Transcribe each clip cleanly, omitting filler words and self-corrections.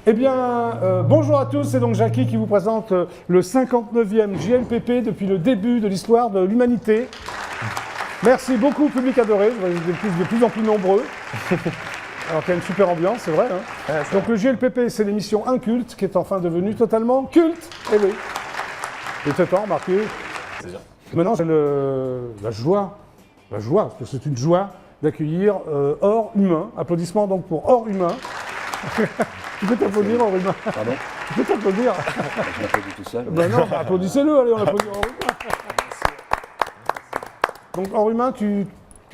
Eh bien, bonjour à tous, c'est donc Jackie qui vous présente le 59e JLPP depuis le début de l'histoire de l'humanité. Merci beaucoup, public adoré, vous êtes de plus en plus nombreux. Alors qu'il y a une super ambiance, c'est vrai. Hein. Ouais, donc le JLPP, c'est l'émission inculte qui est enfin devenue totalement culte. Eh oui. Et c'est temps, remarquez. Maintenant, j'ai la joie, parce que c'est une joie d'accueillir Or Humain. Applaudissements donc pour Or Humain. Tu peux t'applaudir, Or Humain? Pardon? Tu peux t'applaudir? Je m'applaudis tout seul. Ben non, applaudissez-le, allez, on applaudit Or Humain. Donc Or Humain, tu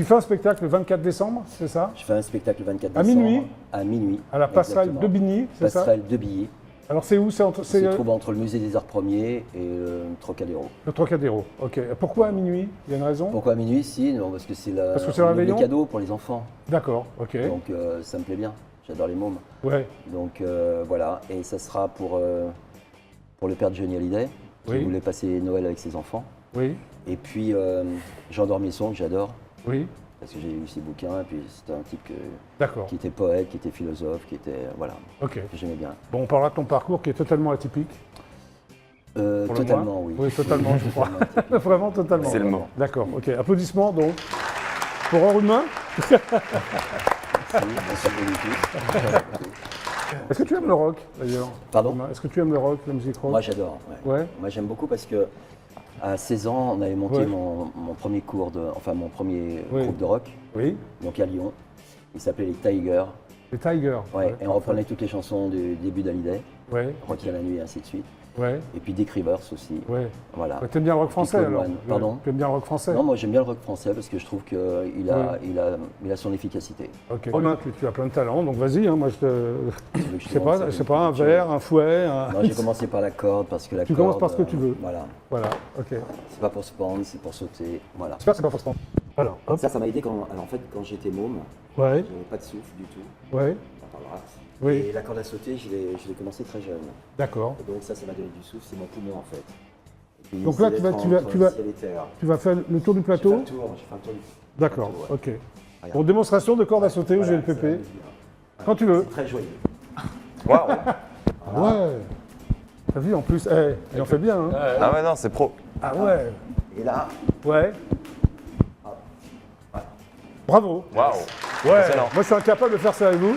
fais un spectacle le 24 décembre, c'est ça? Je fais un spectacle le 24 À décembre. minuit? À minuit. À la passerelle exactement. de Bigny, c'est ça? Passerelle de Billy. Alors c'est où? C'est entre, Ça se trouve entre le musée des Arts Premiers et le Trocadéro. le Trocadéro. Ok. Pourquoi à minuit? Il y a une raison? Pourquoi à minuit ici? Non, parce que c'est le réveillon? cadeau pour les enfants. D'accord, ok. Donc ça me plaît bien. J'adore les mômes. Ouais. Donc voilà. Et ça sera pour le père de Johnny Hallyday, qui Oui. voulait passer Noël avec ses enfants. Oui. Et puis Jean d'Ormesson, que j'adore, Oui. parce que j'ai lu ses bouquins. Et puis c'était un type D'accord. qui était poète, qui était philosophe, qui était. Voilà. Ok. Que j'aimais bien. Bon, on parlera de ton parcours qui est totalement atypique. Pour le Totalement, moins. oui. Oui, totalement, je crois. Vraiment totalement. C'est le mot. D'accord, ok. Applaudissements donc pour Or Humain. Bonsoir, Est-ce que tu aimes le rock d'ailleurs? Pardon? Est-ce que tu aimes le rock, la musique rock? Moi j'adore. Ouais. Ouais. Moi j'aime beaucoup parce que à 16 ans, on avait monté Ouais. mon premier cours mon premier Oui. groupe de rock, Oui. donc à Lyon. Il s'appelait les Tigers. Les Tigers. Ouais. Et on reprenait toutes les chansons du début d'Hallyday, Ouais. Rocky à la nuit et ainsi de suite. Ouais. Et puis Dick Rivers aussi. Ouais. Voilà. Ouais, t'aimes bien le rock français Claude alors? Moine. Pardon? T'aimes bien le rock français? Non, moi j'aime bien le rock français parce que je trouve qu'il il a son efficacité. Ok. Romain, tu as plein de talents, donc vas-y, hein, moi je te. Tu veux que Je sais commence pas, avec je sais pas, un quelque chose? verre, un fouet. Non, j'ai commencé par la corde parce que la Tu corde. commences par ce que tu veux. Voilà. Voilà, ok. C'est pas pour se pendre, c'est pour sauter. Voilà. J'espère que c'est pas forcément. Alors, hop. Ça m'a aidé quand, alors, en fait, quand j'étais môme, Ouais, j'avais pas de souffle du tout. ouais, On en parlera. Oui. Et la corde à sauter, je l'ai commencé très jeune. d'accord. Et donc ça m'a donné du souffle, c'est mon poumon en fait. Et puis, Donc là, c'est tu vas- d'être tu vas- entre tu vas- le ciel et terre. Tu vas faire le tour du J'ai fait plateau? un tour, j'ai fait un tour. D'accord, ouais. ok. Regarde. Pour démonstration de corde à sauter au Voilà, ça va GLPP. nous dire. Quand tu veux. C'est très joyeux. Waouh. Ah ouais. T'as vu en plus, il en fait bien, hein? Ah ouais, non, c'est pro. Ah ouais. Et là, Ouais. Bravo. Waouh. Ouais. Excellent. Moi, je suis incapable de faire ça avec vous.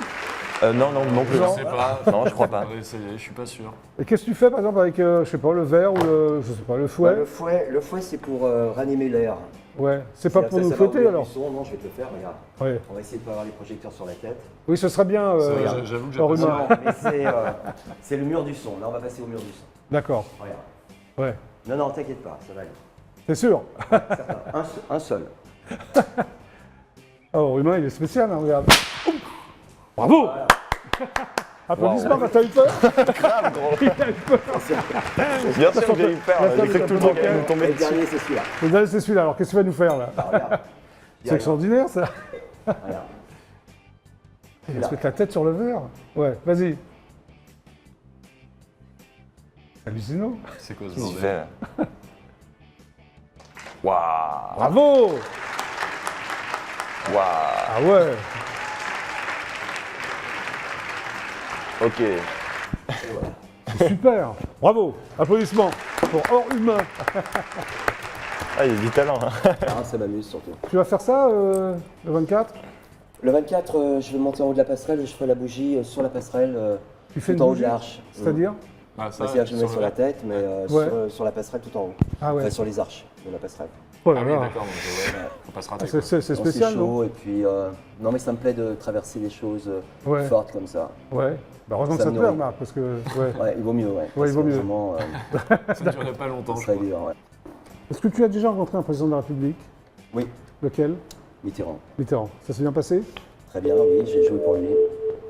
Non plus. Non. Je sais pas. Non, je crois pas. On va essayer, je suis pas sûr. Et qu'est-ce que tu fais, par exemple, avec, je sais pas, le verre ou je sais pas, le fouet? le fouet c'est pour ranimer l'air. Ouais. C'est pas pour nous fouetter alors? Non, je vais te le faire, regarde. Ouais. On va essayer de pas avoir les projecteurs sur la tête. Oui, ce serait bien. J'avoue que j'ai Or pas Humain. ça. Non, mais c'est le mur du son. Là, on va passer au mur du son. D'accord. Regarde. Ouais. Non, non, t'inquiète pas, ça va aller. T'es sûr? Un seul. Oh, Humain, il est spécial, hein, regarde. Bravo! Applaudissements, t'as eu peur? Grave, gros. Il a eu peur. Bien sûr que j'ai eu peur. J'ai cru que tout le temps qu'il allait nous Et tomber le dessus. dernier, c'est celui-là. Le dernier, c'est celui-là. Alors, qu'est-ce que tu vas nous faire, là? Ah, regarde. C'est extraordinaire, ça. Regarde. Il va se mettre la tête sur le verre. Ouais, vas-y. C'est hallucinant. C'est quoi ce Qu'est-ce qu'il bordel? fait là? Waouh. Bravo! Waouh. Ah ouais. Ok. C'est super. Bravo. Applaudissements pour Or Humain. Ah, il y a du talent. Hein. Ah, ça m'amuse surtout. Tu vas faire ça le 24? Le 24, je vais monter en haut de la passerelle et je ferai la bougie sur la passerelle, Tu fais tout une en haut de bougie? l'arche. C'est-à-dire? Ah, ça, Bah, c'est-à-dire que je le mets sur la tête, mais Ouais. sur la passerelle tout en haut. Ah ouais. Enfin, sur les arches de la passerelle. Oh là Ah oui, là. d'accord, donc faut pas se rater. Ah, quoi. c'est Donc, spécial, c'est non? chaud et puis non mais ça me plaît de traverser des choses Ouais. fortes comme ça. Ouais. Bah, heureusement que Ça ça te me plaît, nourrit. remarque, parce que. Ouais. Ouais, il vaut mieux, ouais. Parce il vaut que mieux. Vraiment, Ça ne durerait pas longtemps, ça je serait crois. dur, ouais. Est-ce que tu as déjà rencontré un président de la République? Oui, Lequel? Mitterrand. Mitterrand. Ça s'est bien passé? Très bien, oui, j'ai joué pour lui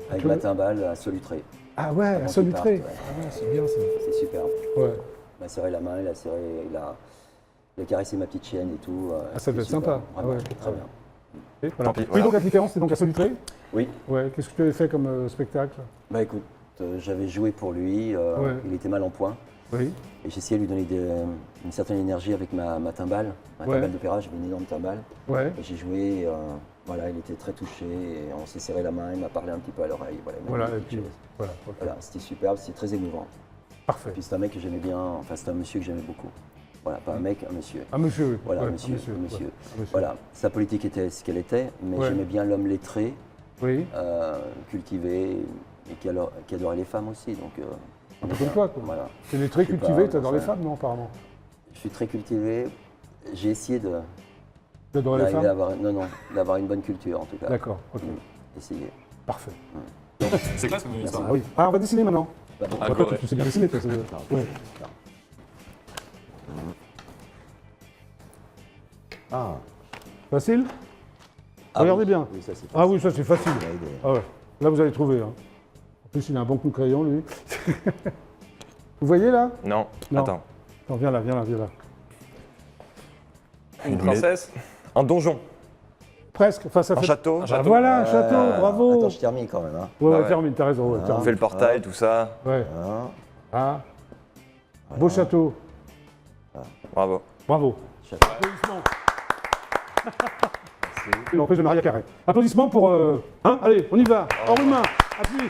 avec Tu ma veux- timbale à Solutré. Ah ouais, à Avant qu'il Solutré. parte, ouais. Ah ouais, c'est bien ça. C'est superbe. Ouais. Il m'a serré la main, il a caressé ma petite chienne et tout. Ah, ça devait c'était être super, sympa. vraiment, Ouais. très bien. Et voilà. Tant pis, Oui, voilà. donc la différence, c'est donc à Solutré? Oui, Ouais. Qu'est-ce que tu avais fait comme spectacle? bah écoute, j'avais joué pour lui, Ouais. il était mal en point. Oui. Et j'essayais de lui donner une certaine énergie avec ma timbale. Ma Ouais. timbale d'opéra, j'avais une énorme timbale. Ouais. Et j'ai joué, voilà, il était très touché, et on s'est serré la main, il m'a parlé un petit peu à l'oreille. Voilà, il m'a Voilà, dit et quelque puis, chose. voilà. Ok. Voilà, c'était superbe, c'était très émouvant. Parfait. Puis c'est un mec que j'aimais bien, enfin c'est un monsieur que j'aimais beaucoup. Voilà, pas un mec, un monsieur. Un monsieur, oui. Voilà, Ouais, un monsieur, ouais, un monsieur. un monsieur. Voilà, sa politique était ce qu'elle était, mais Ouais. j'aimais bien l'homme lettré, Oui, cultivé, et qui adorait les femmes aussi. Donc, un peu comme toi, quoi. Voilà. T'es les très Je suis cultivé, pas- t'adores les ça. femmes, non, apparemment. Je suis très cultivé. J'ai essayé T'adores les d'arriver à femmes. avoir, non, non, d'avoir une bonne culture en tout cas. D'accord, ok. Essayer. Parfait. C'est classe comme histoire. Ah oui. Ah, on va dessiner maintenant. Bah, bon, Ah, Toi, ouais. tu sais bien dessiner, toi. Ouais. Ah, Facile. ah Regardez oui. bien. Oui, ça c'est Ah oui, ça c'est facile. Il a aidé. Ah ouais. Là, vous allez trouver. Hein. En plus, il a un bon coup de crayon, lui. Vous voyez là? non, Non. attends. Non, viens là, viens là, viens là. Une princesse. Un donjon, Presque. Enfin, ça un fait... château, Ah, voilà, un château, bravo. Attends, je termine quand même. Hein. Ouais, Ah ouais, ouais. termine, t'as raison. Ouais, Ah. on termine. fait le portail, tout ça. Ouais. Hein. Ah. Beau château. Bravo. Bravo. Château. Applaudissements. Une reprise de Maria Carré. Applaudissements pour... Hein, allez, on y va. Hors humain. Appuie.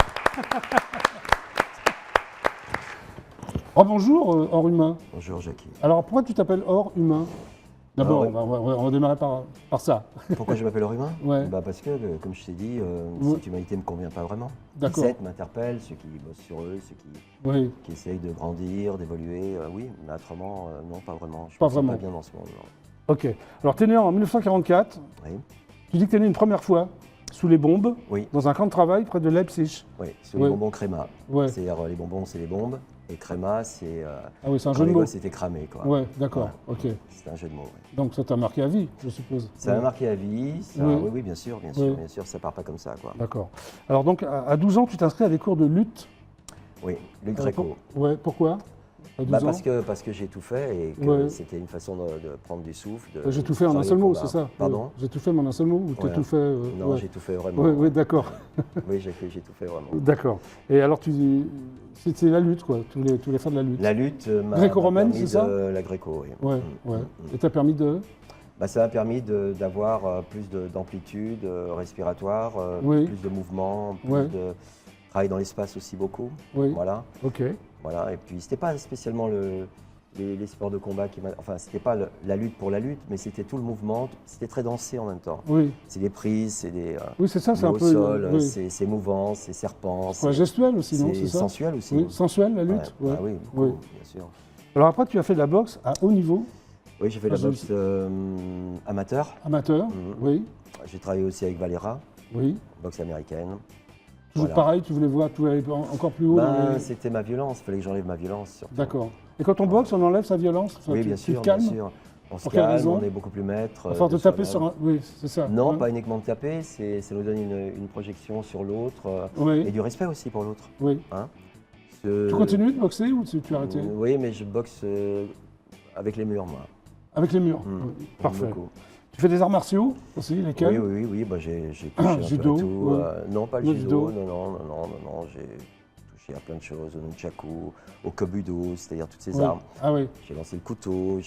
Oh, bonjour, hors humain. Bonjour Jackie. Alors, pourquoi tu t'appelles hors humain? D'abord, Ah ouais. on va démarrer par ça. Pourquoi je m'appelle Humain? Ouais. Bah parce que, comme je t'ai dit, Ouais. cette humanité ne me convient pas vraiment. D'accord. Les sectes m'interpellent, ceux qui bossent sur eux, ceux Oui. qui essayent de grandir, d'évoluer, oui, mais autrement, non, pas vraiment. Je Pas me sens vraiment. pas bien dans ce monde. Non. Ok. Alors, tu es né en 1944. Oui, Tu dis que tu es né une première fois sous les bombes, oui, dans un camp de travail près de Leipzig. oui. Sur Ouais. les bonbons créma. Ouais. C'est-à-dire les bonbons, c'est les bombes, et créma, c'est Ah oui, c'est un quand jeu de les mots. gosses étaient cramés, quoi. Ouais, d'accord. Ok. C'est un jeu de mots. Oui. Donc, ça t'a marqué à vie, je suppose. Ça m'a marqué à vie. Ça, Oui. oui, oui, bien sûr, bien Oui. sûr, bien sûr. Ça part pas comme ça, quoi. D'accord. Alors, donc, à 12 ans, tu t'inscris à des cours de lutte. Oui, le Gréco. Ouais, pourquoi? À 12 Bah ans parce que j'ai tout fait et que Ouais. c'était une façon de prendre du souffle. J'ai tout fait en faire un les seul mot, combats. c'est ça? Pardon Ouais. J'ai tout fait en un seul mot ou tu as Ouais. tout fait Non, ouais. j'ai tout fait vraiment. Oui, oui, d'accord. Oui, j'ai tout fait vraiment. D'accord. Et alors, c'est la lutte, quoi. Tu voulais faire de la lutte. La lutte m'a Gréco-romaine, permis c'est ça de la gréco, oui. Ouais, ouais. Et t'as permis de... Bah, ça m'a permis d'avoir plus d'amplitude respiratoire, Oui. plus de mouvement, plus Ouais. de travail dans l'espace aussi beaucoup. Oui. Voilà, Ok. voilà. Et puis c'était pas spécialement les sports de combat qui enfin c'était pas la lutte pour la lutte, mais c'était tout le mouvement. C'était très dansé en même temps. Oui. C'est des prises, c'est des Oui, c'est ça, c'est le un haut peu... sol, oui. c'est mouvant, c'est serpent, Ouais, gestuel aussi, non? c'est C'est ça? sensuel aussi. Oui, sensuel, la lutte? Ouais. Ouais. Ah oui, beaucoup, Oui. bien sûr. Alors après, tu as fait de la boxe à haut niveau, Oui, j'ai fait Ah, la je- boxe amateur. amateur. Mhm. Oui, J'ai travaillé aussi avec Valera, oui. boxe américaine. Toujours Voilà. pareil, tu voulais voir, tu voulais aller encore plus haut dans Ben, les- c'était ma violence, il fallait que j'enlève ma violence. Surtout. D'accord. Et quand on boxe, on enlève sa violence? Enfin, Oui, tu- bien tu sûr, te calmes? bien sûr. On se Pour quelle calme, raison? on est beaucoup plus maître. Enfin, de te taper soi-même. sur un... Oui, c'est ça. Non, Ouais. pas uniquement de taper, ça nous donne une projection sur l'autre et Oui, du respect aussi pour l'autre. oui. Hein. Tu continues de boxer ou tu as arrêté? Oui, mais je boxe avec les murs, moi. Avec les murs? Mm. Oui, parfait. Beaucoup. Tu fais des arts martiaux aussi, lesquels? Oui, bah, j'ai touché un Judo, peu à tout. ouais. Non, pas le Le judo, judo. non, j'ai touché à plein de choses, au nunchaku, au kobudo, c'est-à-dire toutes ces Ouais. armes. Ah oui, J'ai lancé le couteau,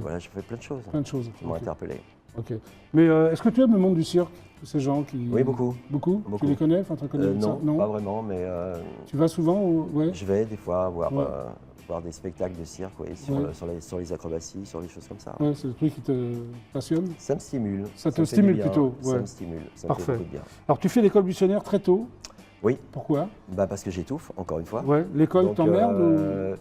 voilà, j'ai fait plein de choses plein de choses. qui m'ont Ok. interpellé. Ok. Mais est-ce que tu aimes le monde du cirque? Tous ces gens qui... Oui, beaucoup. Beaucoup? Beaucoup. Tu les connais? Enfin, tu connais ça? Non, pas vraiment, mais Tu vas souvent ouais. je vais des fois voir, Ouais. voir des spectacles de cirque, oui, sur les acrobaties, sur les choses comme ça. Ouais, c'est le truc qui te passionne. Ça me stimule. Ça te me fait stimule du bien, plutôt, Ça ouais. me stimule, ça me Parfait. fait beaucoup de bien. Alors, tu fais l'école buissonnière très tôt. Oui, Pourquoi? bah parce que j'étouffe, encore une fois. Ouais. L'école Donc, t'emmerde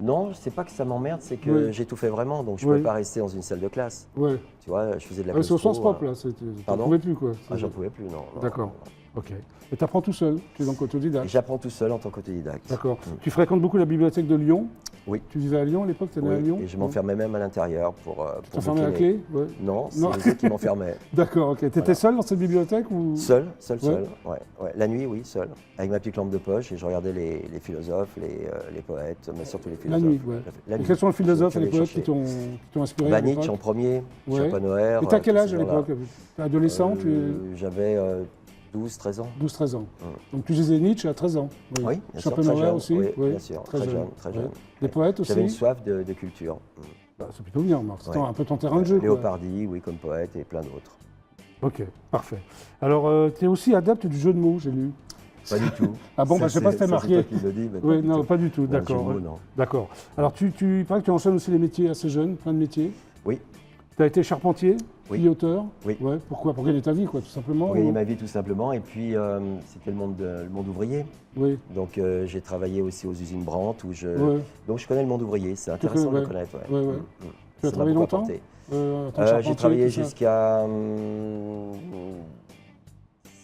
Non, c'est pas que ça m'emmerde, c'est que Oui. j'étouffais vraiment, donc je ne Oui. pouvais pas rester dans une salle de classe. ou... Ouais. Tu vois, je faisais de la Ah, c'est au sens claustro, propre, là. Tu Pardon pouvais plus, quoi. Ah, j'en pouvais plus, non. D'accord. Ok. Et tu apprends tout seul. Tu es donc Et autodidacte. j'apprends tout seul en tant qu'autodidacte. D'accord. Mm. Tu fréquentes beaucoup la bibliothèque de Lyon. Oui. Tu vivais à Lyon à l'époque, tu étais Oui, à Lyon. et je m'enfermais même à l'intérieur pour T'enfermais à la bouquiner. clé? Ouais. Non, c'est Non. les autres qui m'enfermaient. D'accord, ok. Tu étais Voilà. seul dans cette bibliothèque ou... Seul, Ouais. ouais. La nuit, oui, seul. Avec ma petite lampe de poche et je regardais les philosophes, les poètes, mais surtout les La philosophes. nuit, ouais. La Et nuit. quels sont les philosophes Je et les vais poètes qui chercher. t'ont inspiré à Bah, Nietzsche l'époque? en premier, Ouais. Schopenhauer. Et t'as quel tous âge ces à gens-là. l'époque? T'es adolescent? J'avais 12-13 ans. 12-13 ans. Donc tu lisais Nietzsche à 13 ans. Oui, bien sûr, très Schopenhauer jeune. aussi. Oui, bien sûr, très jeune. Les poètes aussi. J'avais une soif de culture. Bah, c'est plutôt bien, Marc. C'est Ouais. un peu ton terrain de jeu. Quoi. Léopardi, oui, comme poète et plein d'autres. Ok, parfait. Alors, tu es aussi adepte du jeu de mots, j'ai lu. Pas du tout. Ah bon, bah, je sais pas si t'as marqué. C'est toi qui le dis. Oui, non, pas du tout, d'accord. Ouais. Non. D'accord. Alors, il paraît que tu enchaînes aussi les métiers assez jeunes, plein de métiers. Oui. Tu as été charpentier, Oui. puis auteur. Oui. Ouais, pourquoi? Pour gagner ta vie, quoi, tout simplement. Pour gagner ma vie, tout simplement. Et puis, c'était le monde ouvrier. Oui. Donc, j'ai travaillé aussi aux usines Brandt. Ouais. Donc, je connais le monde ouvrier. C'est intéressant de le ouais. connaître. Ouais, ouais. Tu as Ça m'a travaillé beaucoup longtemps apporté. en tant que charpentier, J'ai travaillé tout ça jusqu'à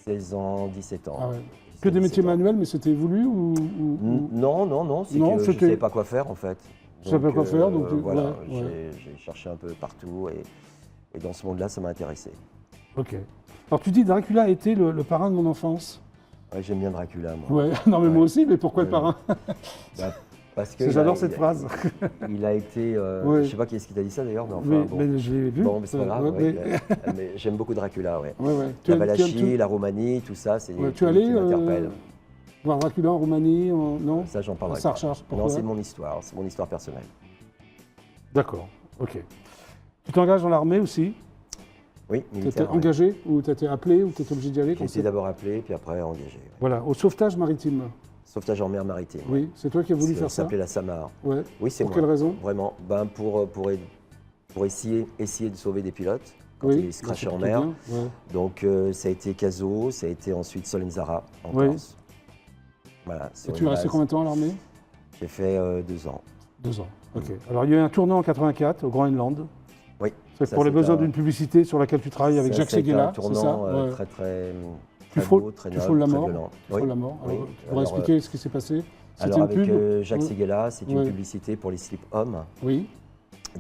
16 ans, 17 ans. Ah ouais. Que des métiers manuels, mais c'était voulu ou... Non, c'est Non, que je ne c'était- savais pas quoi faire en fait. Tu savais pas quoi faire, donc voilà, ouais, ouais. j'ai cherché un peu partout et dans ce monde-là, ça m'a intéressé. Ok. Alors tu dis Dracula a été le parrain de mon enfance. Ouais, j'aime bien Dracula, moi. Ouais, non mais Ouais. moi aussi, mais pourquoi le Ouais. parrain? Bah, parce que J'adore cette phrase. Il a été, Ouais. je sais pas qui est-ce qui t'a dit ça d'ailleurs, mais enfin Mais, bon. mais je l'ai vu. Bon, mais c'est pas grave. Ouais, ouais, mais j'aime beaucoup Dracula, ouais. ouais, ouais. La Valachie, la Roumanie, tout ça, c'est Ouais, tu es allé qui m'interpelle. voir Dracula en Roumanie, non? Ça, j'en parlerai Ça pas. recharge, Non, pourquoi? c'est mon histoire personnelle. D'accord, ok. Tu t'engages dans l'armée aussi? Oui, Tu étais militaire. ouais. engagé ou tu étais appelé ou tu étais obligé d'y aller? J'ai été d'abord appelé, puis après engagé. ouais. Voilà, au sauvetage maritime. Sauvetage en mer maritime. Oui, c'est toi qui as voulu faire Ça ça? s'appelait la Samar. Ouais. Oui, c'est Pour moi. quelle raison? Vraiment, pour essayer de sauver des pilotes quand Oui, ils se bah, crachaient c'est en plutôt mer. bien, ouais. Donc ça a été Caso, ça a été ensuite Solenzara en Oui. Corse. Voilà. Et sur tu une es resté base. combien de temps à l'armée? J'ai fait 2 ans. 2 ans, ok. Alors il y a eu un tournant en 84 au Groenland. Oui. C'est Ça, pour les c'est besoins un- d'une publicité sur laquelle tu travailles avec ça, Jacques ça a été Seguela, un c'est ça? tournant Ouais. très très Tu très frôles beau, très tu noble, frôles la très mort. violent. Tu frôles la mort. Oui. Alors, tu pourrais Alors, expliquer ce qui s'est passé? C'était Alors une avec pub? Jacques Oui. Seguela, c'est une Oui. publicité pour les slips hommes. Oui,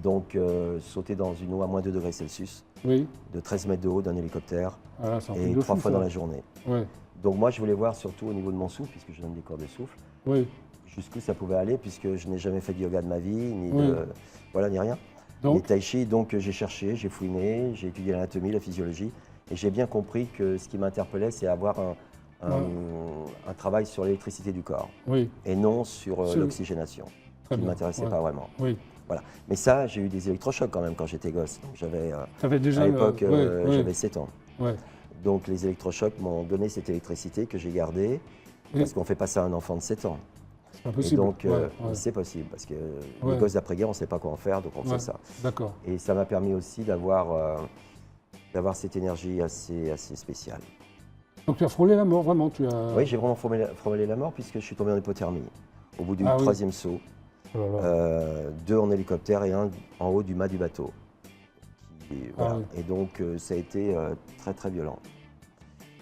Donc sauter dans une eau à moins 2 degrés Celsius, oui. de 13 mètres de haut d'un hélicoptère Ah, là, c'est un truc et de 3 fou, fois ça. dans la journée. Ouais, Donc moi je voulais voir surtout au niveau de mon souffle, puisque je donne des cours de souffle, oui. jusqu'où ça pouvait aller, puisque je n'ai jamais fait de yoga de ma vie, ni Oui. ni rien. Donc, Ni tai chi, donc j'ai cherché, j'ai fouiné, j'ai étudié l'anatomie, la physiologie, et j'ai bien compris que ce qui m'interpellait, c'est avoir un travail sur l'électricité du corps, oui, et non sur Sur- l'oxygénation, très qui ne bien. m'intéressait Ouais. pas vraiment. Oui. Voilà. Mais ça, j'ai eu des électrochocs quand même quand j'étais gosse. Donc j'avais, Tu avais déjà à l'époque, ouais, j'avais 7 ans. ouais. Donc les électrochocs m'ont donné cette électricité que j'ai gardée, parce qu'on ne fait pas ça à un enfant de 7 ans. C'est pas Et possible. donc, Ouais, ouais. c'est possible, parce que Ouais. les gosses d'après-guerre, on ne sait pas quoi en faire, donc on Ouais. fait ça. D'accord. Et ça m'a permis aussi d'avoir cette énergie assez spéciale. Donc tu as frôlé la mort, vraiment. Tu as... Oui, j'ai vraiment frôlé la mort, puisque je suis tombé en hypothermie. Au bout du Ah oui. 3e saut, Oh là là. 2 en hélicoptère et 1 en haut du mât du bateau. Voilà. oui. Et donc, ça a été très très violent.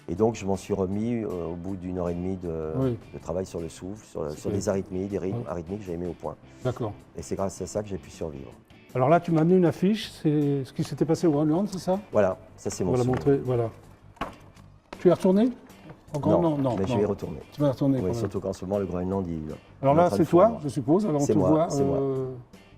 Et donc, je m'en suis remis au bout d'1 heure et demie Oui. de travail sur le souffle, sur C'est les arythmies, des rythmes Ouais. arythmiques que j'avais mis au point. D'accord. Et c'est grâce à ça que j'ai pu survivre. Alors là, tu m'as amené une affiche. C'est ce qui s'était passé au Groenland, c'est ça? Voilà, ça c'est On mon va la souvenir. montrer. Voilà. Tu es retourné au Groenland? Non, mais je non. vais y retourner. Tu vas y retourner. Oui, quand même. surtout qu'en ce moment, le Groenland, Alors il est en là, train de c'est toi, fondre. je suppose. Alors on C'est te moi, voit. c'est moi.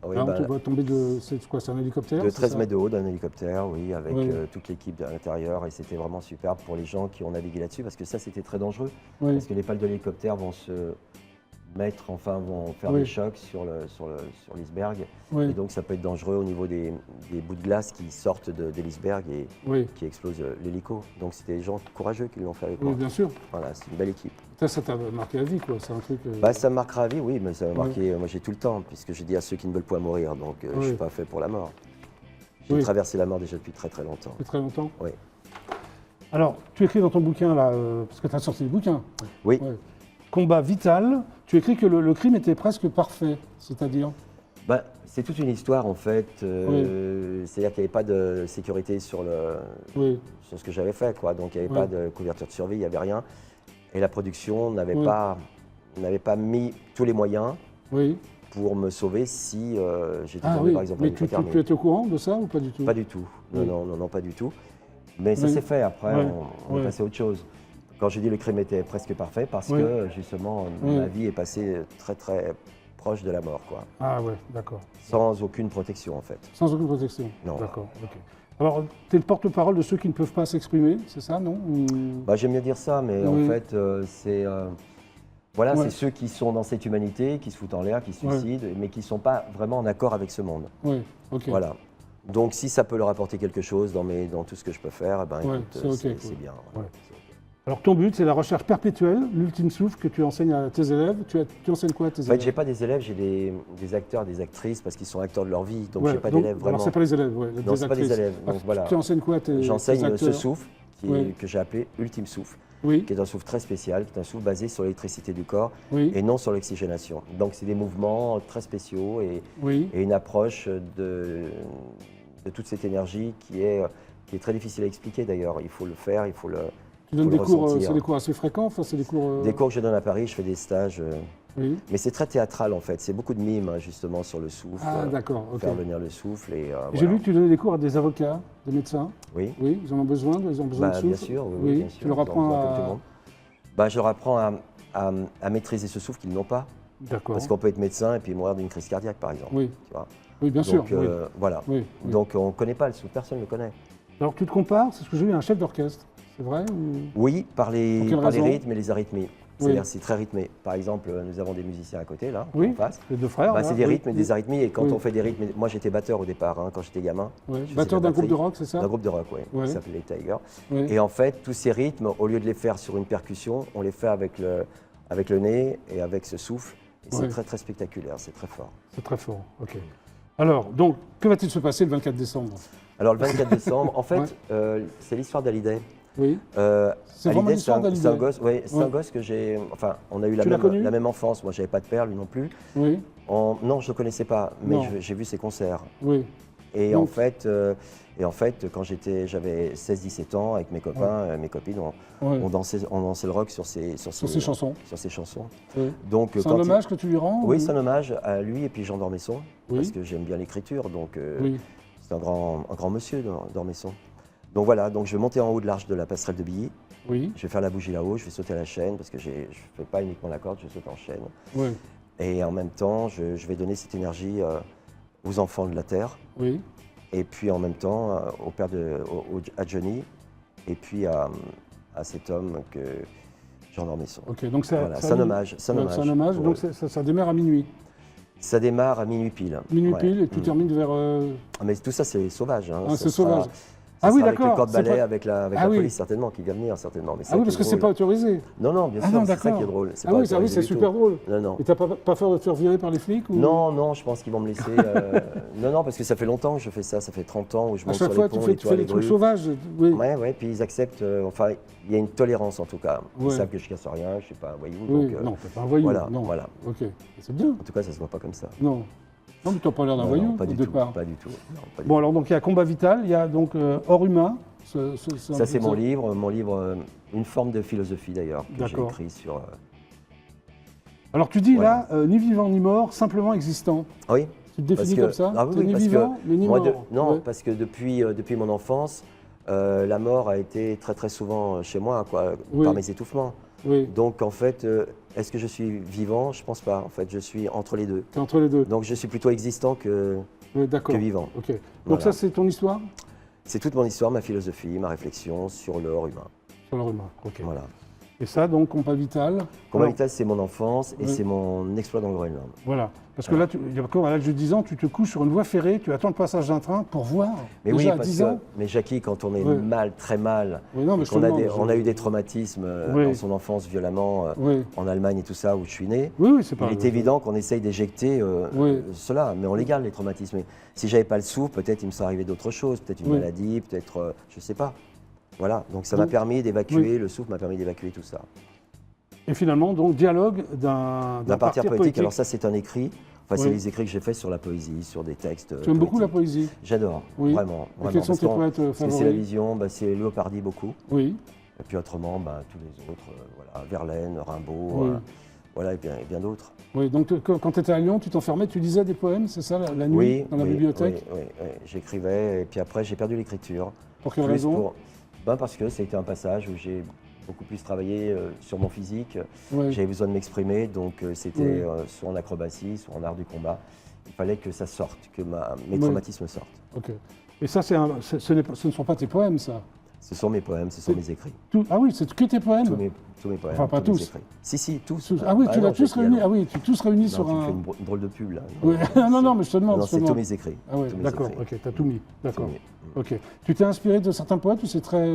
Oui, Là, on bah, te voit tomber de. C'est quoi? C'est un hélicoptère? de c'est 13 ça mètres de haut d'un hélicoptère, oui, avec Oui. toute l'équipe à l'intérieur. Et c'était vraiment superbe pour les gens qui ont navigué là-dessus, parce que ça, c'était très dangereux. Oui. Parce que les pales de l'hélicoptère vont vont faire Oui. des chocs sur l'iceberg. Oui. Et donc, ça peut être dangereux au niveau des bouts de glace qui sortent de l'iceberg et Oui. qui explosent l'hélico. Donc, c'était des gens courageux qui l'ont fait avec Oui, moi. bien sûr. Voilà, c'est une belle équipe. Ça t'a marqué la vie, quoi. C'est un truc. Bah, ça me marquera à vie, oui, mais ça m'a Oui. marqué. Moi, j'ai tout le temps, puisque je dis à ceux qui ne veulent pas mourir, donc je ne Oui. suis pas fait pour la mort. J'ai Oui. traversé la mort déjà depuis très très longtemps. Depuis très longtemps. Oui. Alors, tu écris dans ton bouquin, là, parce que tu as sorti des bouquins. Oui. Ouais. Combat vital. Tu écris que le crime était presque parfait, c'est-à-dire. Bah, c'est toute une histoire en fait. C'est-à-dire qu'il n'y avait pas de sécurité sur Oui. ce que j'avais fait, quoi. Donc il n'y avait Oui. pas de couverture de survie, il n'y avait rien. Et la production n'avait Oui. pas mis tous les moyens Oui. pour me sauver si j'étais Ah tombé oui. par exemple en Mais tu hypothermie. étais au courant de ça ou pas du tout? Pas du tout. Non, Oui. non, pas du tout. Mais ça Oui. s'est fait après, Oui. on est Oui. passé à autre chose. Quand j'ai dit le crime était presque parfait, parce Oui. que justement Oui. ma vie est passée très très proche de la mort, quoi. Ah ouais, d'accord. Sans aucune protection en fait. Sans aucune protection. Non. D'accord. Ok. Alors, tu es le porte-parole de ceux qui ne peuvent pas s'exprimer, c'est ça, non? Bah, j'aime bien dire ça, mais Oui. en fait, c'est voilà, Ouais. c'est ceux qui sont dans cette humanité, qui se foutent en l'air, qui se suicident, mais qui ne sont pas vraiment en accord avec ce monde. Oui, ok. Voilà. Donc, si ça peut leur apporter quelque chose dans tout ce que je peux faire, eh ben, Ouais, écoute, c'est ok, c'est cool. bien. Ouais. C'est ok. Alors, ton but, c'est la recherche perpétuelle, l'ultime souffle que tu enseignes à tes élèves. Tu enseignes quoi à tes En fait, élèves? j'ai pas des élèves, j'ai des acteurs, des actrices, parce qu'ils sont acteurs de leur vie. Donc, Ouais, j'ai pas d'élèves vraiment. Alors, c'est pas les élèves, ouais, Non, c'est pas des actrices. élèves. Donc, Alors, voilà. Tu enseignes quoi à tes J'enseigne ce acteurs? souffle Oui. que j'ai appelé Ultime Souffle, Oui, qui est un souffle très spécial, qui est un souffle basé sur l'électricité du corps oui, et non sur l'oxygénation. Donc, c'est des mouvements très spéciaux oui. et une approche de toute cette énergie qui est très difficile à expliquer d'ailleurs. Il faut le faire, il faut le. Tu donnes faut des le cours, ressentir. c'est des cours assez fréquents, enfin, c'est des cours... Des cours que je donne à Paris, je fais des stages. Oui. Mais c'est très théâtral en fait. C'est beaucoup de mimes justement sur le souffle. Ah, d'accord, ok. Faire venir le souffle et. J'ai voilà. lu que tu donnais des cours à des avocats, des médecins. Oui. Oui, ils en ont besoin, ils ont besoin de Bah, souffle. bien sûr, oui, bien sûr. Tu leur Ils ont apprends besoin comme tout le à... monde. Bah, je leur apprends à maîtriser ce souffle qu'ils n'ont pas. D'accord. Parce qu'on peut être médecin et puis mourir d'une crise cardiaque, par exemple. Oui, Tu vois. oui, bien sûr. Donc, Oui. voilà. Oui, oui. Donc, on ne connaît pas le souffle, personne ne le connaît. Alors, tu te compares, c'est ce que j'ai eu, à un chef d'orchestre, c'est vrai ou... Oui, par les, Pour quelle par les raison? rythmes et les arythmies. C'est-à-dire, c'est très rythmé. Par exemple, nous avons des musiciens à côté, là, Oui, en face. les deux frères. Bah, là, c'est des oui, rythmes et oui. des arythmies. Et quand Oui. on fait des rythmes, moi j'étais batteur au départ, hein, quand j'étais gamin. Oui. Je faisais Batteur de la d'un groupe de batterie. rock, c'est ça? D'un groupe de rock, oui, Ouais. qui s'appelait les Tigers. Oui. Et en fait, tous ces rythmes, au lieu de les faire sur une percussion, on les fait avec le nez et avec ce souffle. Et c'est Ouais. très très spectaculaire, c'est très fort. C'est très fort, ok. Alors, donc, que va-t-il se passer le 24 décembre? Alors le 24 décembre, en fait, Ouais. c'est l'histoire d'Hallyday. Oui. C'est vraiment Hallyday, l'histoire c'est d'Hallyday. un gosse, ouais, c'est Ouais. un gosse que j'ai. Enfin, on a eu Tu l'as connu? la même enfance. Moi, j'avais pas de père, lui non plus. Oui, Non, je le connaissais pas, mais Non. j'ai vu ses concerts. oui. Et Donc- en fait, quand j'avais 16-17 ans, avec mes copains, mes copines, Ouais. on dansait le rock sur ses Sur ces chansons. Sur ses chansons. Oui. Donc, C'est quand un il- hommage que tu lui rends? Oui, ou- c'est un hommage à lui et puis Jean d'Ormesson, Oui. parce que j'aime bien l'écriture, donc Oui, c'est un grand monsieur, d'Ormesson. Donc voilà, donc je vais monter en haut de l'arche de la passerelle de Billy, oui, je vais faire la bougie là-haut, je vais sauter à la chaîne, parce que je ne fais pas uniquement la corde, je saute en chaîne. oui, Et en même temps, je vais donner cette énergie aux enfants de la Terre, oui. et puis en même temps à Johnny, et puis à cet homme que Jean d'Ormesson. Ok, donc Voilà, c'est un hommage. C'est un Ouais, hommage. c'est un hommage, pour donc eux. ça démarre à minuit. Ça démarre à minuit pile. Minuit Ouais. pile et tu termines vers... Ah, mais tout ça, c'est sauvage. Hein. Ah, Ça c'est sera- sauvage. ça Ah oui, sera avec d'accord, le corps de c'est ballet, pas- avec Ah la oui. police certainement, qui vient venir certainement. Mais Ah oui, parce que c'est pas autorisé. Non, non, bien Ah sûr, non, c'est ça d'accord. qui est drôle. Ah oui, c'est super drôle. Non, non. Et t'as pas peur de te faire virer par les flics ou... Non, non, je pense qu'ils vont me laisser. Non, non, parce que ça fait longtemps que je fais ça. Ça fait 30 ans où je À monte chaque sur fois, les tu ponts, fais, les tu toits, fais les des trucs grues. sauvages. Oui. Ouais, ouais, puis ils acceptent. Enfin, il y a une tolérance en tout cas. Ils Ouais. savent que je casse rien, je suis pas un voyou. Oui, donc, non, t'es pas un voyou. voilà, non. voilà. Ok, c'est bien. En tout cas, ça se voit pas comme ça. Non. Non, mais t'as pas l'air d'un Non, voyou non, pas au du départ. tout. Pas du tout. Non, pas du Bon, alors donc il y a Combat Vital, il y a donc Hors Humain. Ça, c'est mon livre, une forme de philosophie d'ailleurs, que j'ai D'accord. écrit sur. Alors tu dis Voilà. là, ni vivant ni mort, simplement existant. Oui. Tu te définis que- comme ça? Ah oui, T'es oui, ni parce que vivant, mais ni moi, mort. non, Ouais. parce que depuis mon enfance, la mort a été très très souvent chez moi, quoi, Oui. par mes étouffements. Oui, Donc en fait, est-ce que je suis vivant? Je pense pas. En fait, je suis entre les deux. t'es entre les deux. Donc je suis plutôt existant que D'accord. vivant. Ok. Donc Voilà. ça, c'est ton histoire C'est toute mon histoire, ma philosophie, ma réflexion sur le hors humain. sur l'Hors Humain. Ok. Voilà. Et ça, donc, Combat Vital. Combat Alors, Vital, c'est mon enfance et Oui. c'est mon exploit dans le Groenland. Voilà. Parce que là, il y a encore à l'âge de 10 ans, tu te couches sur une voie ferrée, tu attends le passage d'un train pour voir. Mais Déjà oui, à parce 10 que, ans. mais Jackie, quand on est Oui. mal, très mal, Oui, non, mais et je te qu'on a, demande, on a eu des traumatismes Oui. dans son enfance violemment Oui, en Allemagne et tout ça, où je suis né, oui, oui, c'est pas. il est évident qu'on essaye d'éjecter Oui. cela, mais on les garde les traumatismes. Mais si j'avais pas le souffle, peut-être il me serait arrivé d'autres choses, peut-être une Oui. maladie, peut-être, je sais pas. Voilà, donc ça m'a Donc, permis d'évacuer, oui. le souffle m'a permis d'évacuer tout ça. Et finalement, donc, dialogue d'un D'un partir poétique, alors ça c'est un écrit, enfin c'est Oui. les écrits que j'ai faits sur la poésie, sur des textes. Tu aimes beaucoup la poétiques. poésie? J'adore, Oui. vraiment. Et vraiment, quels sont parce tes qu'on- poètes parce que favoris? c'est la vision, c'est Léopardi beaucoup. Oui, Et puis autrement, tous les autres, voilà, Verlaine, Rimbaud, Oui. voilà, et bien d'autres. oui. Donc, quand tu étais à Lyon, tu t'enfermais, tu lisais des poèmes, c'est ça, la nuit, Oui, dans la oui, bibliothèque? oui, oui. J'écrivais, et puis après j'ai perdu l'écriture. Pour quelle Plus raison? parce que ça a été un passage où j'ai beaucoup plus travaillé sur mon physique. Oui. J'avais besoin de m'exprimer, donc c'était Oui. soit en acrobatie, soit en art du combat. Il fallait que ça sorte, que mes Oui. traumatismes sortent. Ok. Et ça, ce ne sont pas tes poèmes, ça. Ce sont mes poèmes, ce sont mes écrits. Ah oui, c'est que tes poèmes. Tous mes poèmes. Enfin, pas tous mes tous. écrits. Si, tous. Ah oui, tu l'as non, tous j'ai dit, réunis. alors. Ah oui, tu as tous réunis Non, sur tu me un. fais une drôle de pub là. Oui. Non, mais je te demande. Non, je te c'est tous demande. mes écrits. Ah oui, tous mes d'accord, écrits. ok, t'as tout mis. D'accord. Tout mis. Ok. Tu t'es inspiré de certains poètes ou c'est très.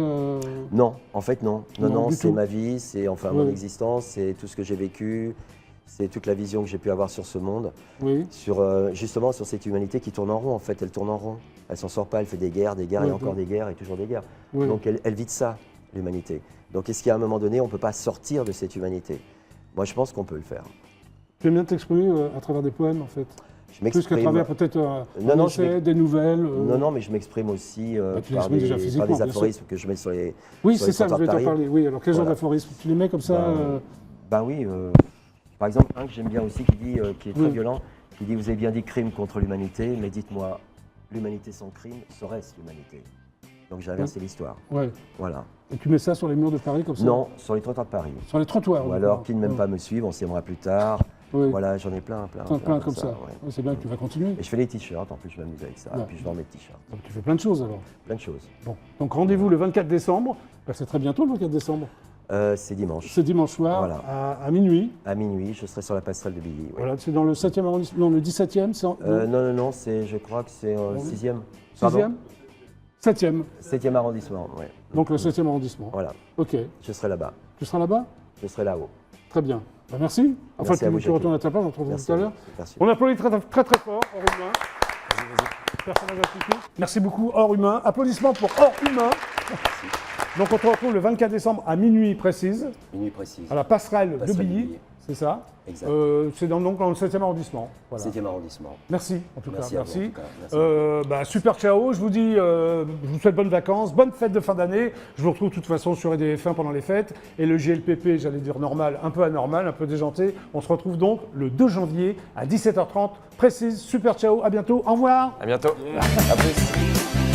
Non, en fait non. Non, Non, du c'est tout. ma vie, c'est enfin Oui. mon existence, c'est tout ce que j'ai vécu, c'est toute la vision que j'ai pu avoir sur ce monde, Oui. sur justement sur cette humanité qui tourne en rond en fait, elle tourne en rond. Elle s'en sort pas, elle fait des guerres Oui, et encore des guerres et toujours des guerres. Oui. Donc elle vit de ça, l'humanité. Donc est-ce qu'à un moment donné, on ne peut pas sortir de cette humanité? Moi je pense qu'on peut le faire. Tu aimes bien t'exprimer à travers des poèmes, en fait. Je Plus qu'à m'exprime. travers peut-être Non, des nouvelles. Non, mais je m'exprime aussi tu par l'exprimes déjà des physiquement, bien sûr. aphorismes que je mets sur les. Oui, sur c'est les ça, je trottoirs vais de t'en Paris. parler. Oui, alors quel genre Voilà. d'aphorisme? Tu les mets comme ça Oui, par exemple, un que j'aime bien aussi qui dit, qui est très Oui. violent, qui dit: vous avez bien dit crime contre l'humanité, mais dites-moi, l'humanité sans crime, serait-ce l'humanité? Donc j'ai inversé l'histoire. Ouais. Voilà. Et tu mets ça sur les murs de Paris comme ça? Non, sur les trottoirs de Paris. Sur les trottoirs. Ou d'accord. alors, qui ne m'aime pas me suivre, on s'aimera plus tard. Oui. Voilà, j'en ai plein. Plein comme ça. ouais. Ouais, c'est bien que tu vas continuer. Et je fais les t-shirts, en plus je m'amuse avec ça, Ouais. et puis je vends mes t-shirts. Donc, tu fais plein de choses alors. Plein de choses. Bon. Donc rendez-vous le 24 décembre. Ben, c'est très bientôt le 24 décembre. C'est dimanche. C'est dimanche soir Voilà. à minuit. À minuit, je serai sur la passerelle de Billy. ouais. Voilà, c'est dans le 7e arrondissement. Non, le 17e. C'est en... Non, je crois que c'est 6e. 6e 7e. 7e arrondissement, ouais. Donc le 7e arrondissement. Voilà, Ok. je serai là-bas. Tu seras là-bas? Je serai là-haut. Très bien. Ben, merci. Enfin, Merci à vous, tu retournes Jackie. à ta place, on se retrouve Merci tout à à vous. l'heure. Merci. On applaudit très très fort, Hors Humain. Personnage atypique. Merci beaucoup, Hors Humain. Applaudissements pour Hors Humain. Donc on se retrouve le 24 décembre à minuit précise, Minuit précise. à la passerelle de Passerelle de Billy. Billy. C'est ça. Exact. C'est donc dans le 7e arrondissement. Voilà. 7e arrondissement. Merci en tout Merci cas. à vous, Merci. en tout cas. Merci. Super ciao. Je vous dis, je vous souhaite bonnes vacances, bonnes fêtes de fin d'année. Je vous retrouve de toute façon sur EDF1 pendant les fêtes. Et le GLPP, j'allais dire normal, un peu anormal, un peu déjanté. On se retrouve donc le 2 janvier à 17h30 précise. Super ciao. À bientôt. Au revoir. À bientôt. À plus.